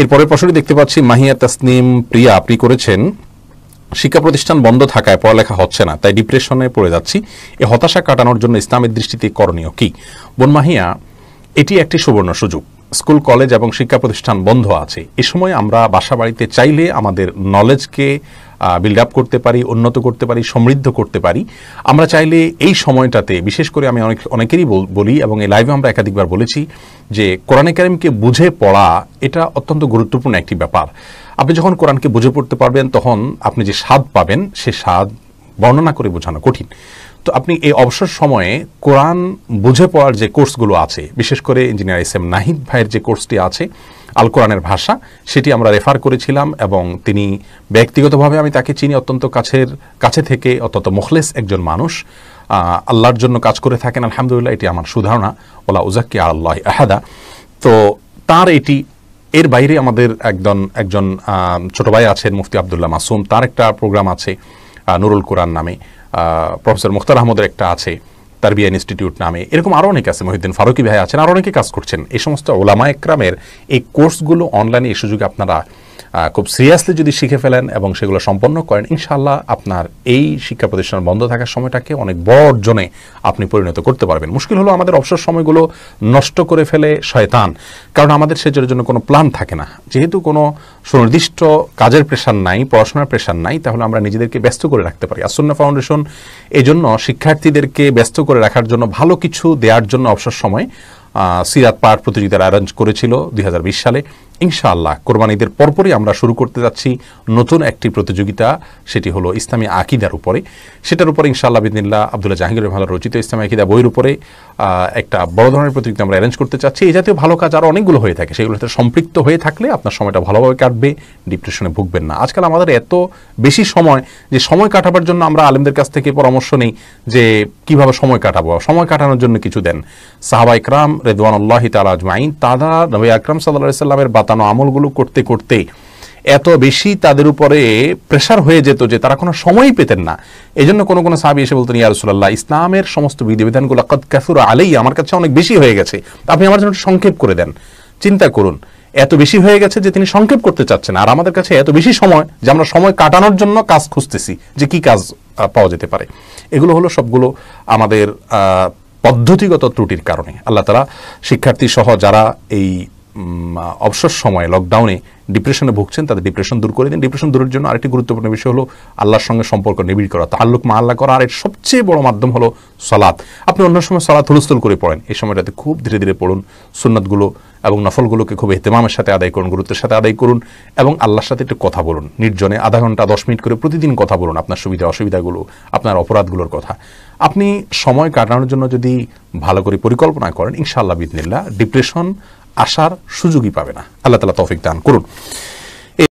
এরপরের প্রশ্নটি দেখতে পাচ্ছি মাহিয়া তাসনিম প্রিয়া, আপনি করেছেন শিক্ষা প্রতিষ্ঠান বন্ধ থাকায় পড়ালেখা হচ্ছে না, তাই ডিপ্রেশনে পড়ে যাচ্ছি। এই হতাশা কাটানোর জন্য ইসলামের দৃষ্টিতে করণীয় কি? বোন মাহিয়া, এটি একটি সুবর্ণ সুযোগ। স্কুল কলেজ এবং শিক্ষা প্রতিষ্ঠান বন্ধ আছে, এ সময় আমরা বাসা বাড়িতে চাইলে আমাদের নলেজকে বিল্ড আপ করতে পারি, উন্নত করতে পারি, সমৃদ্ধ করতে পারি। আমরা চাইলে এই সময়টাতে, বিশেষ করে আমি অনেকেরই বলি এবং এই লাইভে আমরা একাধিকবার বলেছি যে কোরআনে কারিমকে বুঝে পড়া এটা অত্যন্ত গুরুত্বপূর্ণ একটি ব্যাপার। আপনি যখন কোরআনকে বুঝে পড়তে পারবেন তখন আপনি যে স্বাদ পাবেন সে স্বাদ বর্ণনা করে বোঝানো কঠিন। তো আপনি এই অবসর সময়ে কোরআন বুঝে পড়ার যে কোর্সগুলো আছে, বিশেষ করে ইঞ্জিনিয়ার এস এম নাহিদ ভাইয়ের যে কোর্সটি আছে আল কোরআনের ভাষা, সেটি আমরা রেফার করেছিলাম এবং তিনি ব্যক্তিগতভাবে আমি তাকে চিনি, অত্যন্ত কাছে থেকে অত্যন্ত মুখলেস একজন মানুষ, আল্লাহর জন্য কাজ করে থাকেন আলহামদুলিল্লাহ। এটি আমার সুধারণা, ওলা উজাক্কি আল্লাহ আহাদা। তো তার এর বাইরে আমাদের একজন ছোট ভাই আছেন মুফতি আবদুল্লাহ মাসুম, তার একটা প্রোগ্রাম আছে নুরুল কোরআন নামে, প্রফেসর মুখতার আহমদের একটা আছে তারবিয়া ইনস্টিটিউট নামে, এরকম আরও অনেকে আছে, মহিউদ্দিন ফারুকি ভাই আছেন, আরও অনেকে কাজ করছেন। এই সমস্ত ওলামা একরামের এই কোর্সগুলো অনলাইনে এই সুযোগে আপনারা খুব সিরিয়াসলি যদি শিখে ফেলেন এবং সেগুলো সম্পন্ন করেন, ইনশাআল্লাহ আপনার এই শিক্ষা প্রতিষ্ঠান বন্ধ থাকার সময়টাকে অনেক বড় অর্জনে আপনি পরিণত করতে পারবেন। মুশকিল হলো আমাদের অবসর সময়গুলো নষ্ট করে ফেলে শয়তান, কারণ আমাদের সেটার জন্য কোনো প্ল্যান থাকে না। যেহেতু কোনো সুনির্দিষ্ট কাজের প্রেশার নাই, পড়াশোনার প্রেশার নাই, তাহলে আমরা নিজেদেরকে ব্যস্ত করে রাখতে পারি। আসুন্নাহ ফাউন্ডেশন এই জন্য শিক্ষার্থীদেরকে ব্যস্ত করে রাখার জন্য, ভালো কিছু দেওয়ার জন্য অবসর সময় সিরাত পাঠ প্রতিযোগিতার আয়োজন করেছিল 2020 সালে। ইনশাআল্লাহ কোরবানি ঈদের পরপরই আমরা শুরু করতে যাচ্ছি নতুন একটি প্রতিযোগিতা, সেটি হলো ইসলামী আকিদার উপরে। সেটার উপরে ইনশাআল্লাহ বিদিনিল্লাহ আব্দুল্লাহ জাহাঙ্গীর রহমানের রচিত ইসলামী আকিদা বইয়ের উপরে একটা বড় ধরনের প্রতিযোগিতা আমরা অ্যারেঞ্জ করতে চাচ্ছি। এই জাতীয় ভালো কাজ আরও অনেকগুলো হয়ে থাকে, সেগুলোতে সম্পৃক্ত হয়ে থাকলে আপনার সময়টা ভালোভাবে কাটবে, ডিপ্রেশনে ভুগবেন না। আজকাল আমাদের এত বেশি সময় যে সময় কাটাবার জন্য আমরা আলেমদের কাছ থেকে পরামর্শ নেই যে কিভাবে সময় কাটাবো, সময় কাটানোর জন্য কিছু দেন। সাহাবা ইকরাম রিদওয়ানুল্লাহি তাআলা আজমাইন, তারা নবী আকরাম সাল্লাল্লাহু আলাইহি সাল্লামের বাতানো আমলগুলো করতে করতে এত বেশি তাদের উপরে প্রেশার হয়ে যেত যে তারা কোনো সময়ই পেতেন না। এই জন্য কোনো কোনো সাহাবী এসে বলতেন, ইয়া রাসূলুল্লাহ, ইসলামের সমস্ত বিধিবিধানগুলো কাদ কাসুরা আলাইয়া, আমার কাছে অনেক বেশি হয়ে গেছে, আপনি আমার জন্য সংক্ষেপ করে দেন। চিন্তা করুন, এত বেশি হয়ে গেছে যে তিনি সংক্ষেপ করতে চাচ্ছেন, আর আমাদের কাছে এত বেশি সময় যে আমরা সময় কাটানোর জন্য কাজ খুঁজতেছি যে কি কাজ পাওয়া যেতে পারে। এগুলো হলো সবগুলো আমাদের পদ্ধতিগত ত্রুটির কারণে। আল্লাহ তাআলা শিক্ষার্থী সহ যারা এই অবসর সময়ে লকডাউনে ডিপ্রেশনে ভুগছেন তাদের ডিপ্রেশন দূর করে দিন। ডিপ্রেশন দূরের জন্য আরেকটি গুরুত্বপূর্ণ বিষয় হলো আল্লাহর সঙ্গে সম্পর্ক নিবিড় করা, তাআল্লুক মা আল্লাহ করা। আর এর সবচেয়ে বড় মাধ্যম হলো সালাত। আপনি অন্য সময় সালাত হুলস্থুল করে পড়েন, এই সময়টাতে খুব ধীরে ধীরে পড়ুন, সুন্নাতগুলো এবং নফলগুলোকে খুব ইহতিমামের সাথে আদায় করুন, গুরুত্বের সাথে আদায় করুন এবং আল্লাহর সাথে একটু কথা বলুন। নির্জনে আধা ঘন্টা 10 মিনিট করে প্রতিদিন কথা বলুন, আপনার সুবিধা অসুবিধাগুলো, আপনার অপরাধগুলোর কথা। আপনি সময় কাটানোর জন্য যদি ভালো করে পরিকল্পনা করেন, ইনশাআল্লাহ বিইذনিল্লাহ ডিপ্রেশন আসার সুযোগই পাবে না। আল্লাহ তাআলা তৌফিক দান করুন।